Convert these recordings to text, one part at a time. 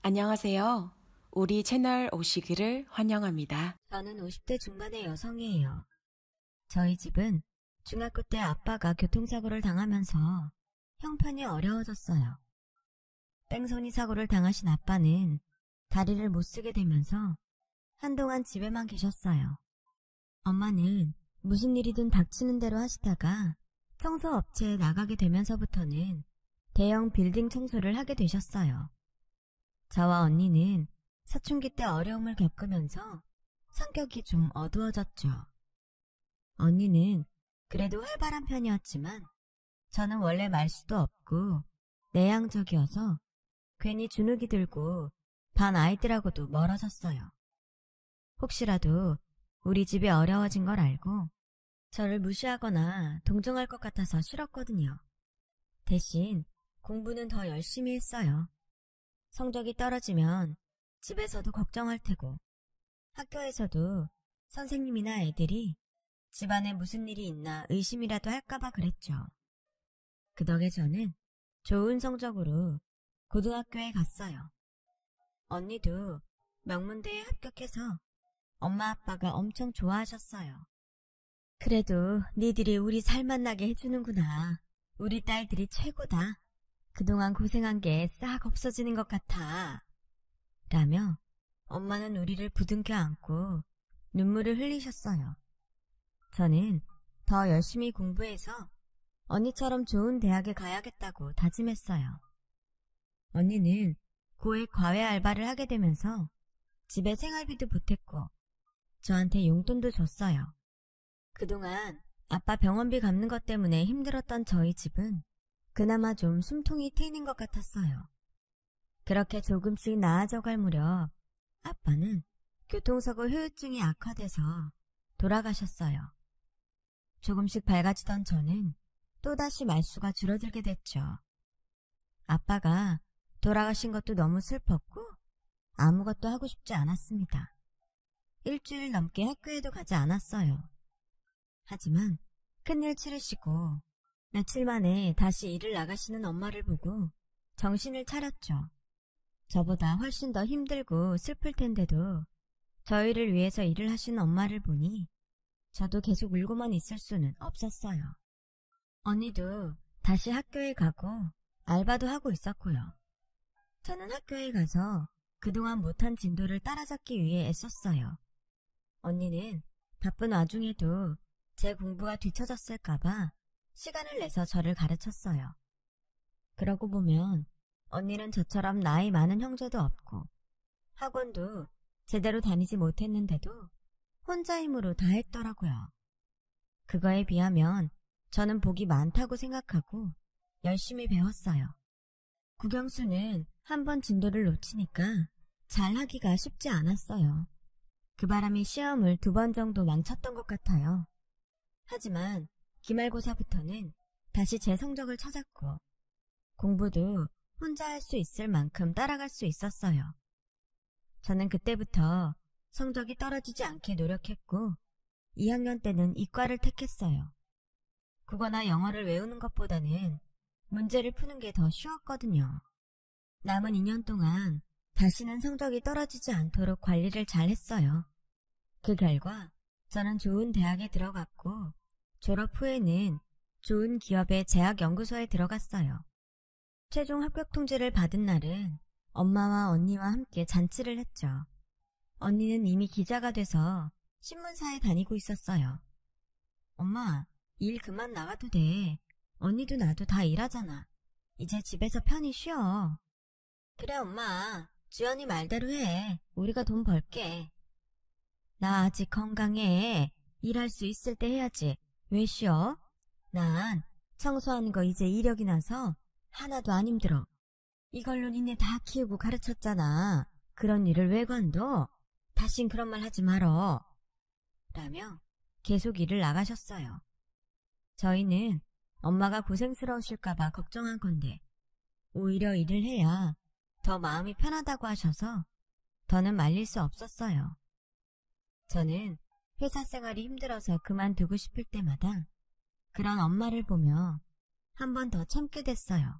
안녕하세요. 우리 채널 오시기를 환영합니다. 저는 50대 중반의 여성이에요. 저희 집은 중학교 때 아빠가 교통사고를 당하면서 형편이 어려워졌어요. 뺑소니 사고를 당하신 아빠는 다리를 못 쓰게 되면서 한동안 집에만 계셨어요. 엄마는 무슨 일이든 닥치는 대로 하시다가 청소업체에 나가게 되면서부터는 대형 빌딩 청소를 하게 되셨어요. 저와 언니는 사춘기 때 어려움을 겪으면서 성격이 좀 어두워졌죠. 언니는 그래도 활발한 편이었지만 저는 원래 말수도 없고 내향적이어서 괜히 주눅이 들고 반 아이들하고도 멀어졌어요. 혹시라도 우리 집이 어려워진 걸 알고 저를 무시하거나 동정할 것 같아서 싫었거든요. 대신 공부는 더 열심히 했어요. 성적이 떨어지면 집에서도 걱정할 테고 학교에서도 선생님이나 애들이 집안에 무슨 일이 있나 의심이라도 할까봐 그랬죠. 그 덕에 저는 좋은 성적으로 고등학교에 갔어요. 언니도 명문대에 합격해서 엄마 아빠가 엄청 좋아하셨어요. 그래도 니들이 우리 살맛나게 해주는구나. 우리 딸들이 최고다. 그동안 고생한 게 싹 없어지는 것 같아. 라며 엄마는 우리를 부둥켜 안고 눈물을 흘리셨어요. 저는 더 열심히 공부해서 언니처럼 좋은 대학에 가야겠다고 다짐했어요. 언니는 고액 과외 알바를 하게 되면서 집에 생활비도 보탰고 저한테 용돈도 줬어요. 그동안 아빠 병원비 갚는 것 때문에 힘들었던 저희 집은 그나마 좀 숨통이 트이는 것 같았어요. 그렇게 조금씩 나아져갈 무렵 아빠는 교통사고 후유증이 악화돼서 돌아가셨어요. 조금씩 밝아지던 저는 또다시 말수가 줄어들게 됐죠. 아빠가 돌아가신 것도 너무 슬펐고 아무것도 하고 싶지 않았습니다. 일주일 넘게 학교에도 가지 않았어요. 하지만 큰일 치르시고 며칠 만에 다시 일을 나가시는 엄마를 보고 정신을 차렸죠. 저보다 훨씬 더 힘들고 슬플 텐데도 저희를 위해서 일을 하시는 엄마를 보니 저도 계속 울고만 있을 수는 없었어요. 언니도 다시 학교에 가고 알바도 하고 있었고요. 저는 학교에 가서 그동안 못한 진도를 따라잡기 위해 애썼어요. 언니는 바쁜 와중에도 제 공부가 뒤처졌을까봐 시간을 내서 저를 가르쳤어요. 그러고 보면 언니는 저처럼 나이 많은 형제도 없고 학원도 제대로 다니지 못했는데도 혼자 힘으로 다 했더라고요. 그거에 비하면 저는 복이 많다고 생각하고 열심히 배웠어요. 국영수는 한 번 진도를 놓치니까 잘하기가 쉽지 않았어요. 그 바람에 시험을 2번 정도 망쳤던 것 같아요. 하지만 기말고사부터는 다시 제 성적을 찾았고 공부도 혼자 할 수 있을 만큼 따라갈 수 있었어요. 저는 그때부터 성적이 떨어지지 않게 노력했고 2학년 때는 이과를 택했어요. 국어나 영어를 외우는 것보다는 문제를 푸는 게 더 쉬웠거든요. 남은 2년 동안 다시는 성적이 떨어지지 않도록 관리를 잘 했어요. 그 결과 저는 좋은 대학에 들어갔고 졸업 후에는 좋은 기업의 제약연구소에 들어갔어요. 최종 합격 통지를 받은 날은 엄마와 언니와 함께 잔치를 했죠. 언니는 이미 기자가 돼서 신문사에 다니고 있었어요. 엄마, 일 그만 나가도 돼. 언니도 나도 다 일하잖아. 이제 집에서 편히 쉬어. 그래 엄마, 주연이 말대로 해. 우리가 돈 벌게. 나 아직 건강해. 일할 수 있을 때 해야지. 왜 쉬어? 난 청소하는 거 이제 이력이 나서 하나도 안 힘들어. 이걸로 니네 다 키우고 가르쳤잖아. 그런 일을 왜 관둬? 다신 그런 말 하지 말어. 라며 계속 일을 나가셨어요. 저희는 엄마가 고생스러우실까봐 걱정한 건데 오히려 일을 해야 더 마음이 편하다고 하셔서 더는 말릴 수 없었어요. 저는 회사 생활이 힘들어서 그만두고 싶을 때마다 그런 엄마를 보며 한 번 더 참게 됐어요.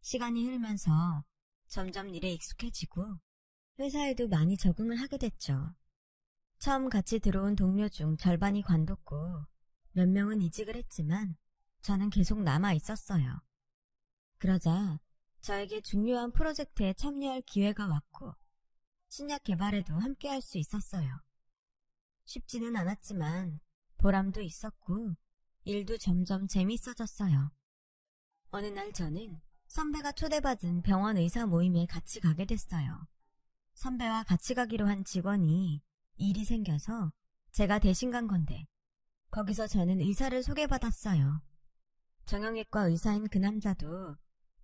시간이 흐르면서 점점 일에 익숙해지고 회사에도 많이 적응을 하게 됐죠. 처음 같이 들어온 동료 중 절반이 관뒀고 몇 명은 이직을 했지만 저는 계속 남아 있었어요. 그러자 저에게 중요한 프로젝트에 참여할 기회가 왔고 신약 개발에도 함께할 수 있었어요. 쉽지는 않았지만 보람도 있었고 일도 점점 재밌어졌어요. 어느 날 저는 선배가 초대받은 병원 의사 모임에 같이 가게 됐어요. 선배와 같이 가기로 한 직원이 일이 생겨서 제가 대신 간 건데 거기서 저는 의사를 소개받았어요. 정형외과 의사인 그 남자도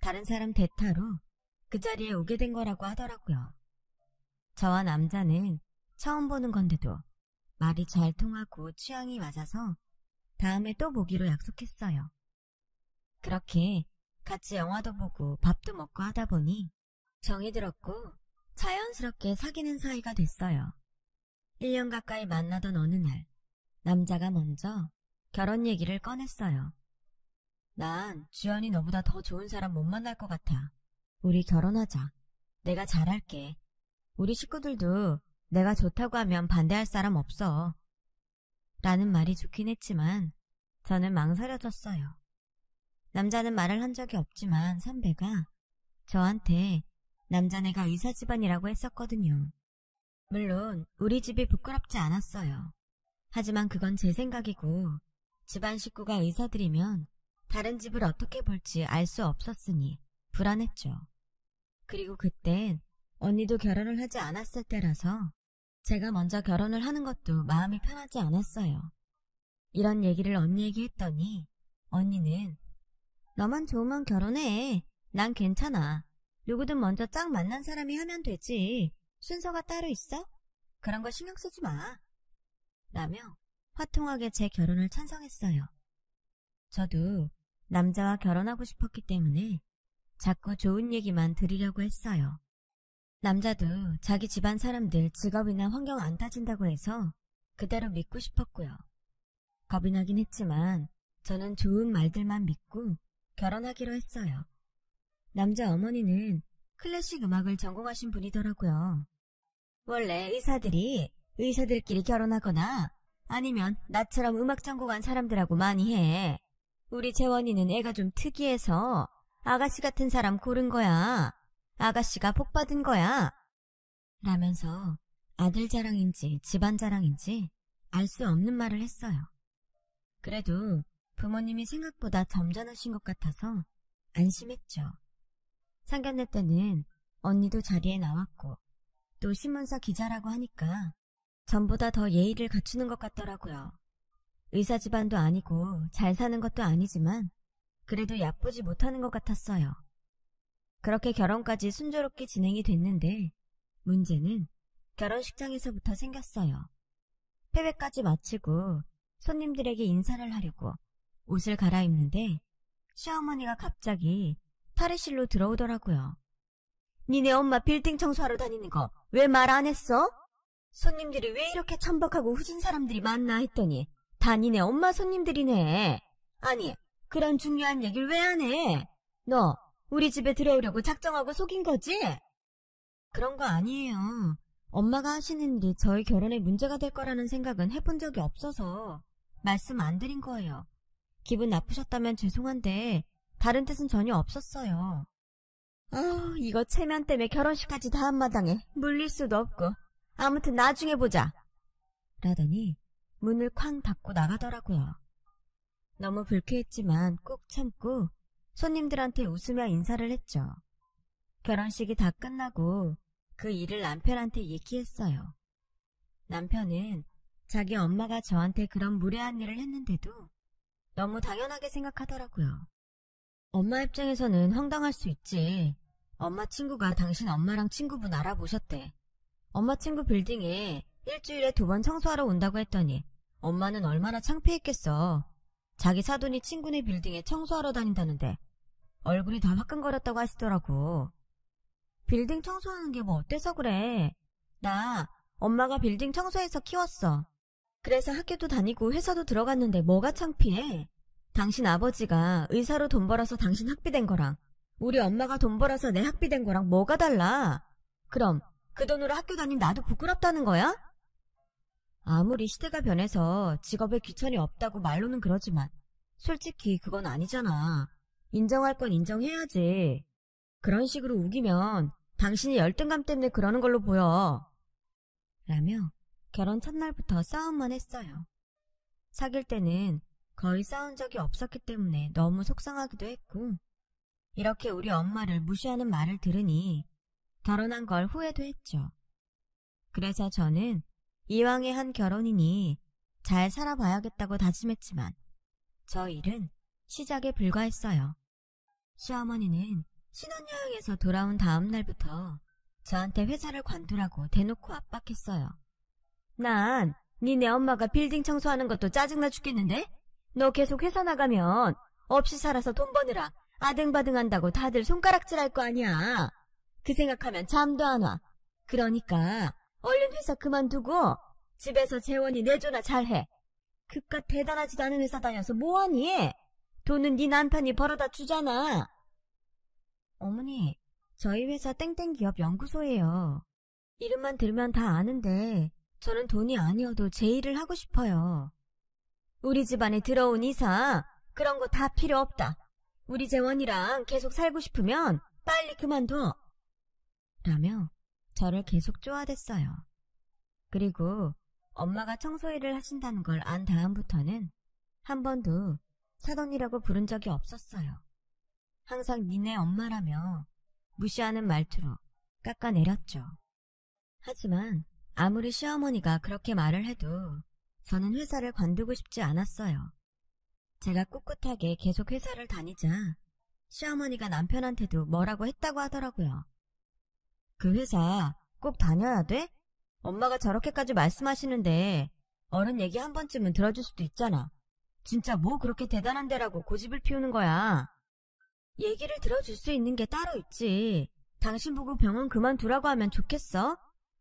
다른 사람 대타로 그 자리에 오게 된 거라고 하더라고요. 저와 남자는 처음 보는 건데도 말이 잘 통하고 취향이 맞아서 다음에 또 보기로 약속했어요. 그렇게 같이 영화도 보고 밥도 먹고 하다 보니 정이 들었고 자연스럽게 사귀는 사이가 됐어요. 1년 가까이 만나던 어느 날 남자가 먼저 결혼 얘기를 꺼냈어요. 난 주연이 너보다 더 좋은 사람 못 만날 것 같아. 우리 결혼하자. 내가 잘할게. 우리 식구들도 내가 좋다고 하면 반대할 사람 없어. 라는 말이 좋긴 했지만 저는 망설여졌어요. 남자는 말을 한 적이 없지만 선배가 저한테 남자네가 의사 집안이라고 했었거든요. 물론 우리 집이 부끄럽지 않았어요. 하지만 그건 제 생각이고 집안 식구가 의사들이면 다른 집을 어떻게 볼지 알 수 없었으니 불안했죠. 그리고 그땐 언니도 결혼을 하지 않았을 때라서 제가 먼저 결혼을 하는 것도 마음이 편하지 않았어요. 이런 얘기를 언니에게 했더니 언니는 너만 좋으면 결혼해. 난 괜찮아. 누구든 먼저 짝 만난 사람이 하면 되지. 순서가 따로 있어? 그런 거 신경 쓰지 마. 라며 화통하게 제 결혼을 찬성했어요. 저도 남자와 결혼하고 싶었기 때문에 자꾸 좋은 얘기만 들으려고 했어요. 남자도 자기 집안 사람들 직업이나 환경 안 따진다고 해서 그대로 믿고 싶었고요. 겁이 나긴 했지만 저는 좋은 말들만 믿고 결혼하기로 했어요. 남자 어머니는 클래식 음악을 전공하신 분이더라고요. 원래 의사들이 의사들끼리 결혼하거나 아니면 나처럼 음악 전공한 사람들하고 많이 해. 우리 재원이는 애가 좀 특이해서 아가씨 같은 사람 고른 거야. 아가씨가 복 받은 거야. 라면서 아들 자랑인지 집안 자랑인지 알 수 없는 말을 했어요. 그래도 부모님이 생각보다 점잖으신 것 같아서 안심했죠. 상견례 때는 언니도 자리에 나왔고 또 신문사 기자라고 하니까 전보다 더 예의를 갖추는 것 같더라고요. 의사 집안도 아니고 잘 사는 것도 아니지만 그래도 얕보지 못하는 것 같았어요. 그렇게 결혼까지 순조롭게 진행이 됐는데 문제는 결혼식장에서부터 생겼어요. 패배까지 마치고 손님들에게 인사를 하려고 옷을 갈아입는데 시어머니가 갑자기 탈의실로 들어오더라고요. 니네 엄마 빌딩 청소하러 다니는 거 왜 말 안 했어? 손님들이 왜 이렇게 천박하고 후진 사람들이 많나 했더니 다 니네 엄마 손님들이네. 아니 그런 중요한 얘기를 왜 안 해? 너 우리 집에 들어오려고 작정하고 속인 거지? 그런 거 아니에요. 엄마가 하시는 일이 저희 결혼에 문제가 될 거라는 생각은 해본 적이 없어서 말씀 안 드린 거예요. 기분 나쁘셨다면 죄송한데 다른 뜻은 전혀 없었어요. 이거 체면 때문에 결혼식까지 다 한마당에 물릴 수도 없고 아무튼 나중에 보자. 라더니 문을 쾅 닫고 나가더라고요. 너무 불쾌했지만 꾹 참고 손님들한테 웃으며 인사를 했죠. 결혼식이 다 끝나고 그 일을 남편한테 얘기했어요. 남편은 자기 엄마가 저한테 그런 무례한 일을 했는데도 너무 당연하게 생각하더라고요. 엄마 입장에서는 황당할 수 있지. 엄마 친구가 당신 엄마랑 친구분 알아보셨대. 엄마 친구 빌딩에 일주일에 2번 청소하러 온다고 했더니 엄마는 얼마나 창피했겠어. 자기 사돈이 친구네 빌딩에 청소하러 다닌다는데 얼굴이 다 화끈거렸다고 하시더라고. 빌딩 청소하는 게 뭐 어때서 그래. 나 엄마가 빌딩 청소해서 키웠어. 그래서 학교도 다니고 회사도 들어갔는데 뭐가 창피해. 당신 아버지가 의사로 돈 벌어서 당신 학비된 거랑 우리 엄마가 돈 벌어서 내 학비 된 거랑 뭐가 달라? 그럼 그 돈으로 학교 다닌 나도 부끄럽다는 거야? 아무리 시대가 변해서 직업에 귀천이 없다고 말로는 그러지만 솔직히 그건 아니잖아. 인정할 건 인정해야지. 그런 식으로 우기면 당신이 열등감 때문에 그러는 걸로 보여. 라며 결혼 첫날부터 싸움만 했어요. 사귈 때는 거의 싸운 적이 없었기 때문에 너무 속상하기도 했고, 이렇게 우리 엄마를 무시하는 말을 들으니 결혼한 걸 후회도 했죠. 그래서 저는 이왕에 한 결혼이니 잘 살아봐야겠다고 다짐했지만 저 일은 시작에 불과했어요. 시어머니는 신혼여행에서 돌아온 다음 날부터 저한테 회사를 관두라고 대놓고 압박했어요. 난 니네 엄마가 빌딩 청소하는 것도 짜증나 죽겠는데? 너 계속 회사 나가면 없이 살아서 돈 버느라 아등바등한다고 다들 손가락질할 거 아니야. 그 생각하면 잠도 안 와. 그러니까 얼른 회사 그만두고 집에서 재원이 내조나 잘해. 그깟 대단하지도 않은 회사 다녀서 뭐하니? 돈은 네 남편이 벌어다 주잖아. 어머니, 저희 회사 땡땡기업 연구소예요. 이름만 들으면 다 아는데 저는 돈이 아니어도 제 일을 하고 싶어요. 우리 집안에 들어온 이사 그런 거 다 필요 없다. 우리 재원이랑 계속 살고 싶으면 빨리 그만둬. 라며 저를 계속 쪼아댔어요. 그리고 엄마가 청소일을 하신다는 걸 안 다음부터는 한 번도 사돈이라고 부른 적이 없었어요. 항상 니네 엄마라며 무시하는 말투로 깎아내렸죠. 하지만 아무리 시어머니가 그렇게 말을 해도 저는 회사를 관두고 싶지 않았어요. 제가 꿋꿋하게 계속 회사를 다니자 시어머니가 남편한테도 뭐라고 했다고 하더라고요. 그 회사 꼭 다녀야 돼? 엄마가 저렇게까지 말씀하시는데 어른 얘기 한 번쯤은 들어줄 수도 있잖아. 진짜 뭐 그렇게 대단한 데라고 고집을 피우는 거야. 얘기를 들어줄 수 있는 게 따로 있지. 당신 보고 병원 그만두라고 하면 좋겠어?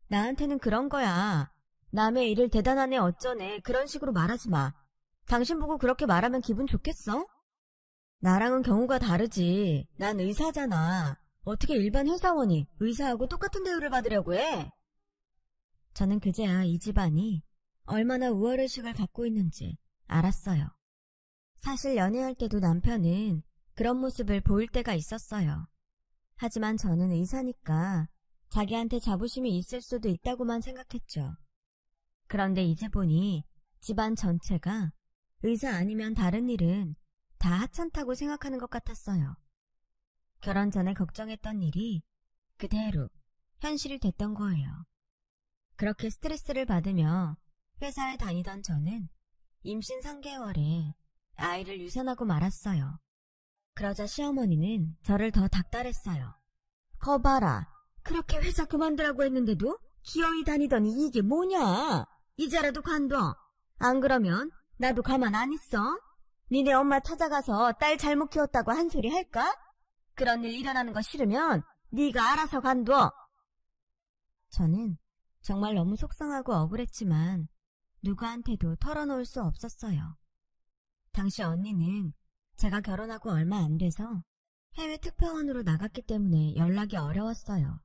나한테는 그런 거야. 남의 일을 대단하네 어쩌네 그런 식으로 말하지 마. 당신 보고 그렇게 말하면 기분 좋겠어? 나랑은 경우가 다르지. 난 의사잖아. 어떻게 일반 회사원이 의사하고 똑같은 대우를 받으려고 해? 저는 그제야 이 집안이 얼마나 우월의식을 갖고 있는지 알았어요. 사실 연애할 때도 남편은 그런 모습을 보일 때가 있었어요. 하지만 저는 의사니까 자기한테 자부심이 있을 수도 있다고만 생각했죠. 그런데 이제 보니 집안 전체가 의사 아니면 다른 일은 다 하찮다고 생각하는 것 같았어요. 결혼 전에 걱정했던 일이 그대로 현실이 됐던 거예요. 그렇게 스트레스를 받으며 회사에 다니던 저는 임신 3개월에 아이를 유산하고 말았어요. 그러자 시어머니는 저를 더 닥달했어요. 거 봐라. 그렇게 회사 그만두라고 했는데도 기어이 다니더니 이게 뭐냐? 이제라도 관둬. 안 그러면 나도 가만 안 있어. 니네 엄마 찾아가서 딸 잘못 키웠다고 한 소리 할까? 그런 일 일어나는 거 싫으면 네가 알아서 관둬. 저는 정말 너무 속상하고 억울했지만 누구한테도 털어놓을 수 없었어요. 당시 언니는 제가 결혼하고 얼마 안 돼서 해외 특파원으로 나갔기 때문에 연락이 어려웠어요.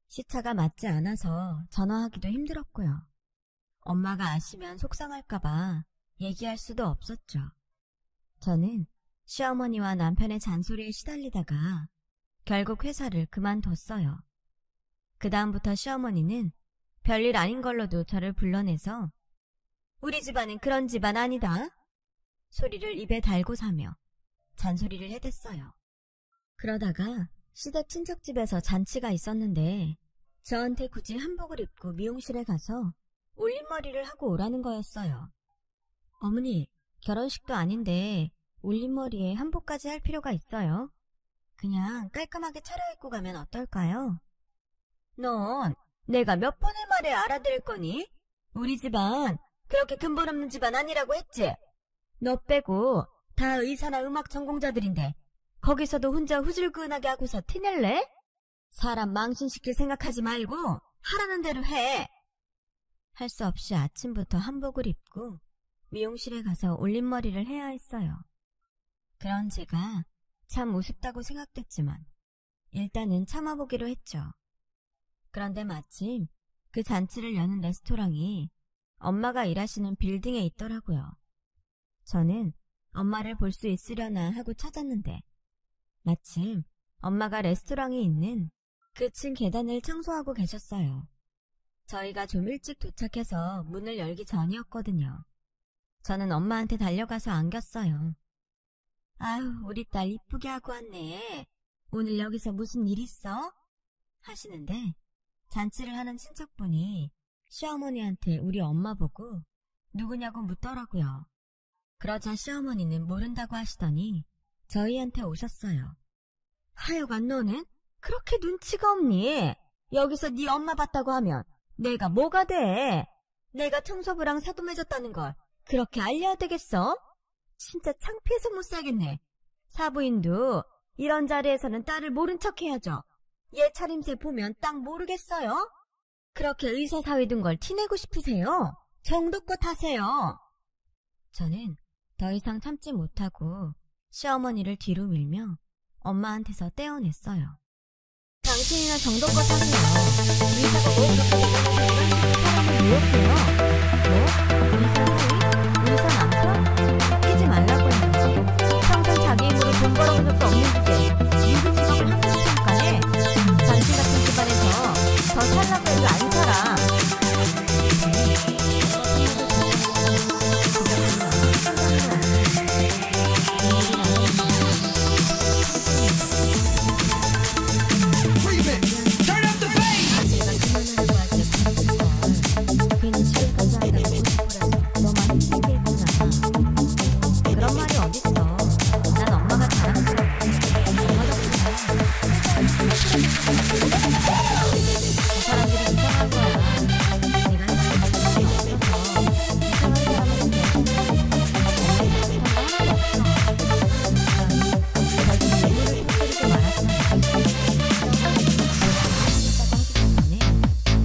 시차가 맞지 않아서 전화하기도 힘들었고요. 엄마가 아시면 속상할까봐 얘기할 수도 없었죠. 저는 시어머니와 남편의 잔소리에 시달리다가 결국 회사를 그만뒀어요. 그 다음부터 시어머니는 별일 아닌 걸로도 저를 불러내서 우리 집안은 그런 집안 아니다 소리를 입에 달고 사며 잔소리를 해댔어요. 그러다가 시댁 친척집에서 잔치가 있었는데 저한테 굳이 한복을 입고 미용실에 가서 올림머리를 하고 오라는 거였어요. 어머니, 결혼식도 아닌데 올림머리에 한복까지 할 필요가 있어요? 그냥 깔끔하게 차려입고 가면 어떨까요? 넌 내가 몇 번을 말해 알아들을 거니? 우리 집안 그렇게 근본 없는 집안 아니라고 했지? 너 빼고 다 의사나 음악 전공자들인데 거기서도 혼자 후줄근하게 하고서 티낼래? 사람 망신시킬 생각하지 말고 하라는 대로 해. 할 수 없이 아침부터 한복을 입고 미용실에 가서 올림머리를 해야 했어요. 그런 제가 참 우습다고 생각됐지만 일단은 참아보기로 했죠. 그런데 마침 그 잔치를 여는 레스토랑이 엄마가 일하시는 빌딩에 있더라고요. 저는 엄마를 볼 수 있으려나 하고 찾았는데 마침 엄마가 레스토랑이 있는 그 층 계단을 청소하고 계셨어요. 저희가 좀 일찍 도착해서 문을 열기 전이었거든요. 저는 엄마한테 달려가서 안겼어요. 아유, 우리 딸 이쁘게 하고 왔네. 오늘 여기서 무슨 일 있어? 하시는데 잔치를 하는 친척분이 시어머니한테 우리 엄마 보고 누구냐고 묻더라고요. 그러자 시어머니는 모른다고 하시더니 저희한테 오셨어요. 하여간 너는 그렇게 눈치가 없니? 여기서 네 엄마 봤다고 하면 내가 뭐가 돼? 내가 청소부랑 사돈해졌다는 걸 그렇게 알려야 되겠어? 진짜 창피해서 못 살겠네. 사부인도 이런 자리에서는 딸을 모른 척 해야죠. 얘 차림새 보면 딱 모르겠어요? 그렇게 의사사위 둔 걸 티내고 싶으세요? 정도껏 하세요. 저는 더 이상 참지 못하고 시어머니를 뒤로 밀며 엄마한테서 떼어냈어요. 당신이나 정도껏 하세요. 의사가 뭐 그렇게 사람을 유혹해요? 뭐? 의사 사위? 의사 남편? 웃기지 말라고 했는지 평생 자기 힘으로 돈 벌어본 적도 없는 주제에 누구 직업을 함부로 평가해? 당신 같은 집안에서 더 살라고 해도 안 살아. 괜히 집에까지 한다고 싶어라서 너만 힘들게 했구나. 그런 말이 어딨어. 난 엄마가 자랑스럽고 엄마 덕분에 저 사람들이 이상한 거야. 내가 해주는 것이 없어서 이상한 사람한테 엄마 하나도 없어. 결국 눈물을 터뜨리고 말았어요.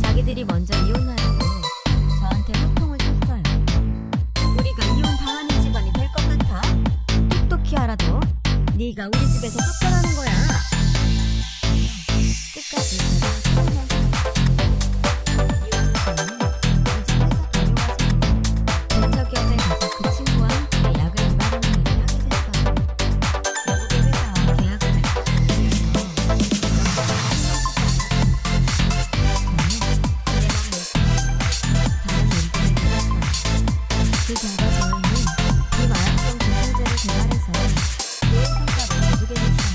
자기들이 먼저 이혼하라고 저한테 호통을 쳤어요. 우리가 이혼당하는 집안이 될 것 같아? 똑똑히 알아도 네가 우리 집에서 쫓겨나는 거야. 끝까지 저를 사랑하면서 벤처기업에 가서 그 친구와 함께 약을 개발하는 일을 하게 됐어요. 외국의 회사와 계약을 그 결과 저희는 이 마약성 진통제를 개발해서 좋은 성과를 거두게 됐어요.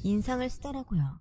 인상을 쓰더라고요.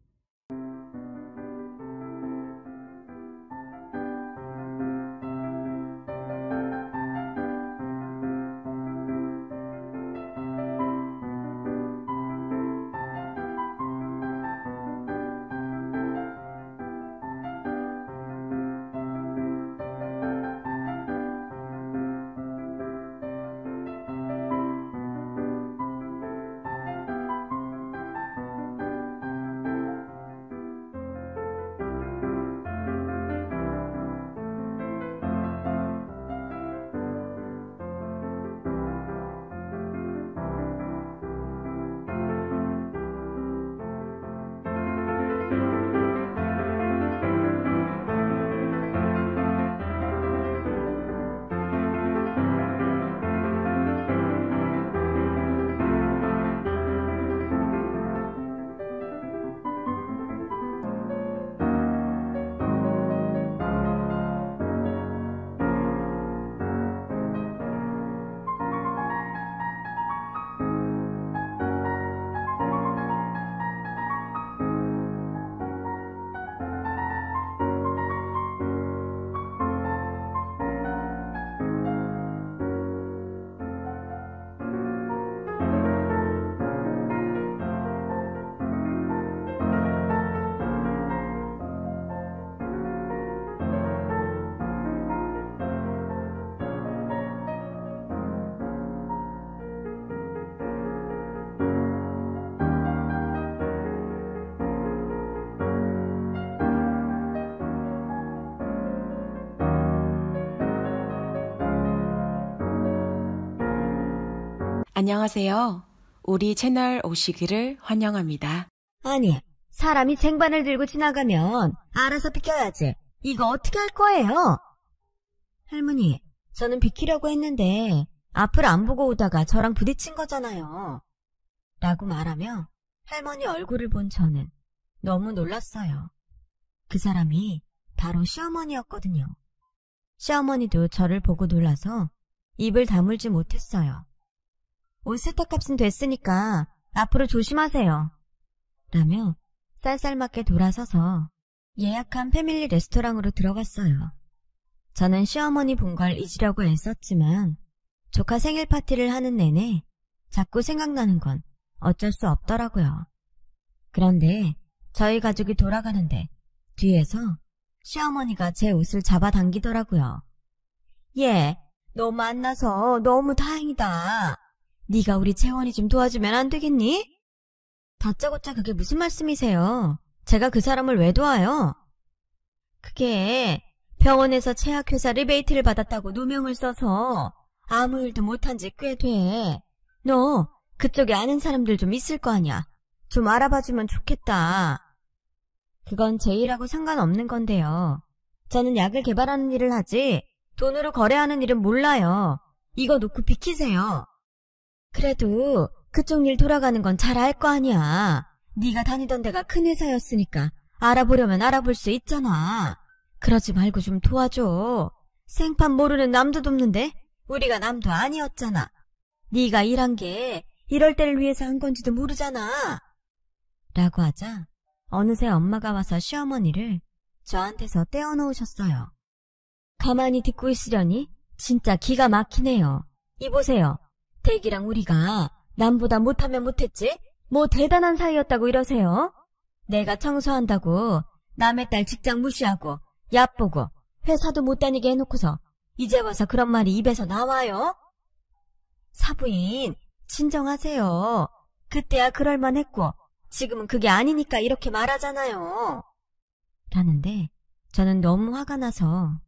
안녕하세요. 우리 채널 오시기를 환영합니다. 아니, 사람이 쟁반을 들고 지나가면 알아서 비켜야지. 이거 어떻게 할 거예요? 할머니, 저는 비키려고 했는데 앞을 안 보고 오다가 저랑 부딪힌 거잖아요. 라고 말하며 할머니 얼굴을 본 저는 너무 놀랐어요. 그 사람이 바로 시어머니였거든요. 시어머니도 저를 보고 놀라서 입을 다물지 못했어요. 옷 세탁값은 됐으니까 앞으로 조심하세요. 라며 쌀쌀맞게 돌아서서 예약한 패밀리 레스토랑으로 들어갔어요. 저는 시어머니 본 걸 잊으려고 애썼지만 조카 생일 파티를 하는 내내 자꾸 생각나는 건 어쩔 수 없더라고요. 그런데 저희 가족이 돌아가는데 뒤에서 시어머니가 제 옷을 잡아당기더라고요. 얘, 너 만나서 너무 다행이다. 네가 우리 채원이 좀 도와주면 안 되겠니? 다짜고짜 그게 무슨 말씀이세요? 제가 그 사람을 왜 도와요? 그게 병원에서 제약회사 리베이트를 받았다고 누명을 써서 아무 일도 못한 지 꽤 돼. 너 그쪽에 아는 사람들 좀 있을 거 아니야. 좀 알아봐주면 좋겠다. 그건 제 일하고 상관없는 건데요. 저는 약을 개발하는 일을 하지 돈으로 거래하는 일은 몰라요. 이거 놓고 비키세요. 그래도 그쪽 일 돌아가는 건 잘 알 거 아니야. 네가 다니던 데가 큰 회사였으니까 알아보려면 알아볼 수 있잖아. 그러지 말고 좀 도와줘. 생판 모르는 남도 돕는데 우리가 남도 아니었잖아. 네가 일한 게 이럴 때를 위해서 한 건지도 모르잖아. 라고 하자 어느새 엄마가 와서 시어머니를 저한테서 떼어놓으셨어요. 가만히 듣고 있으려니 진짜 기가 막히네요. 이보세요. 댁이랑 우리가 남보다 못하면 못했지? 뭐 대단한 사이였다고 이러세요? 내가 청소한다고 남의 딸 직장 무시하고 얕보고 회사도 못 다니게 해놓고서 이제 와서 그런 말이 입에서 나와요? 사부인, 진정하세요. 그때야 그럴만했고 지금은 그게 아니니까 이렇게 말하잖아요. 라는데 저는 너무 화가 나서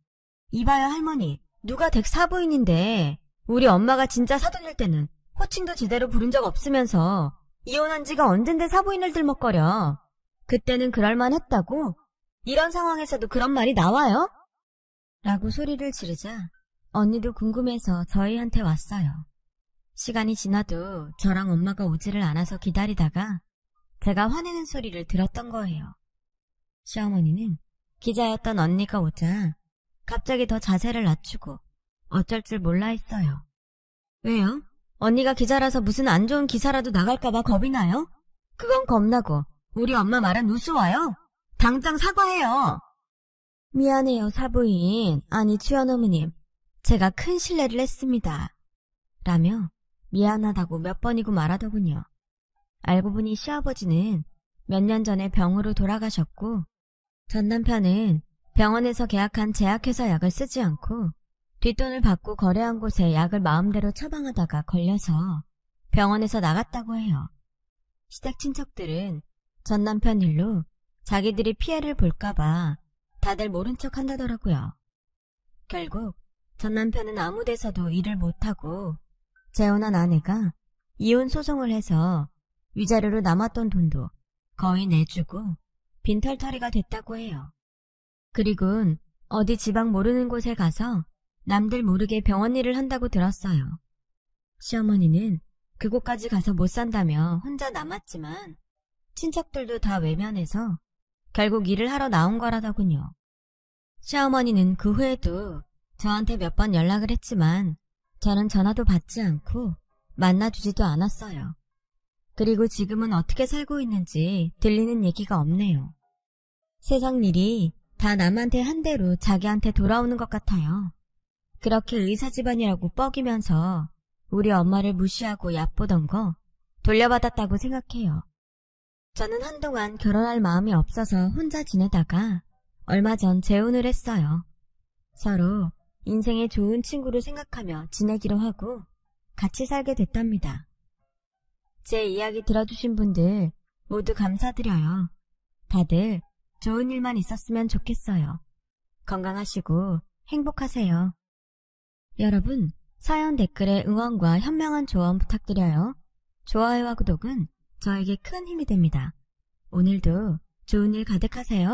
이봐요 할머니, 누가 댁 사부인인데 우리 엄마가 진짜 사돈일 때는 호칭도 제대로 부른 적 없으면서 이혼한 지가 언젠데 사부인을 들먹거려. 그때는 그럴만했다고? 이런 상황에서도 그런 말이 나와요? 라고 소리를 지르자 언니도 궁금해서 저희한테 왔어요. 시간이 지나도 저랑 엄마가 오지를 않아서 기다리다가 제가 화내는 소리를 들었던 거예요. 시어머니는 기자였던 언니가 오자 갑자기 더 자세를 낮추고 어쩔 줄 몰라 했어요. 왜요? 언니가 기자라서 무슨 안 좋은 기사라도 나갈까봐 겁이 나요? 그건 겁나고 우리 엄마 말은 우스워요. 당장 사과해요. 미안해요, 사부인. 아니, 주연어머님. 제가 큰 실례를 했습니다. 라며 미안하다고 몇 번이고 말하더군요. 알고 보니 시아버지는 몇 년 전에 병으로 돌아가셨고 전 남편은 병원에서 계약한 제약회사 약을 쓰지 않고 뒷돈을 받고 거래한 곳에 약을 마음대로 처방하다가 걸려서 병원에서 나갔다고 해요. 시댁 친척들은 전 남편 일로 자기들이 피해를 볼까봐 다들 모른 척 한다더라고요. 결국 전 남편은 아무 데서도 일을 못하고 재혼한 아내가 이혼 소송을 해서 위자료로 남았던 돈도 거의 내주고 빈털터리가 됐다고 해요. 그리고는 어디 지방 모르는 곳에 가서 남들 모르게 병원 일을 한다고 들었어요. 시어머니는 그곳까지 가서 못 산다며 혼자 남았지만 친척들도 다 외면해서 결국 일을 하러 나온 거라더군요. 시어머니는 그 후에도 저한테 몇 번 연락을 했지만 저는 전화도 받지 않고 만나주지도 않았어요. 그리고 지금은 어떻게 살고 있는지 들리는 얘기가 없네요. 세상 일이 다 남한테 한 대로 자기한테 돌아오는 것 같아요. 그렇게 의사 집안이라고 뻐기면서 우리 엄마를 무시하고 얕보던 거 돌려받았다고 생각해요. 저는 한동안 결혼할 마음이 없어서 혼자 지내다가 얼마 전 재혼을 했어요. 서로 인생의 좋은 친구로 생각하며 지내기로 하고 같이 살게 됐답니다. 제 이야기 들어주신 분들 모두 감사드려요. 다들 좋은 일만 있었으면 좋겠어요. 건강하시고 행복하세요. 여러분, 사연 댓글에 응원과 현명한 조언 부탁드려요. 좋아요와 구독은 저에게 큰 힘이 됩니다. 오늘도 좋은 일 가득하세요.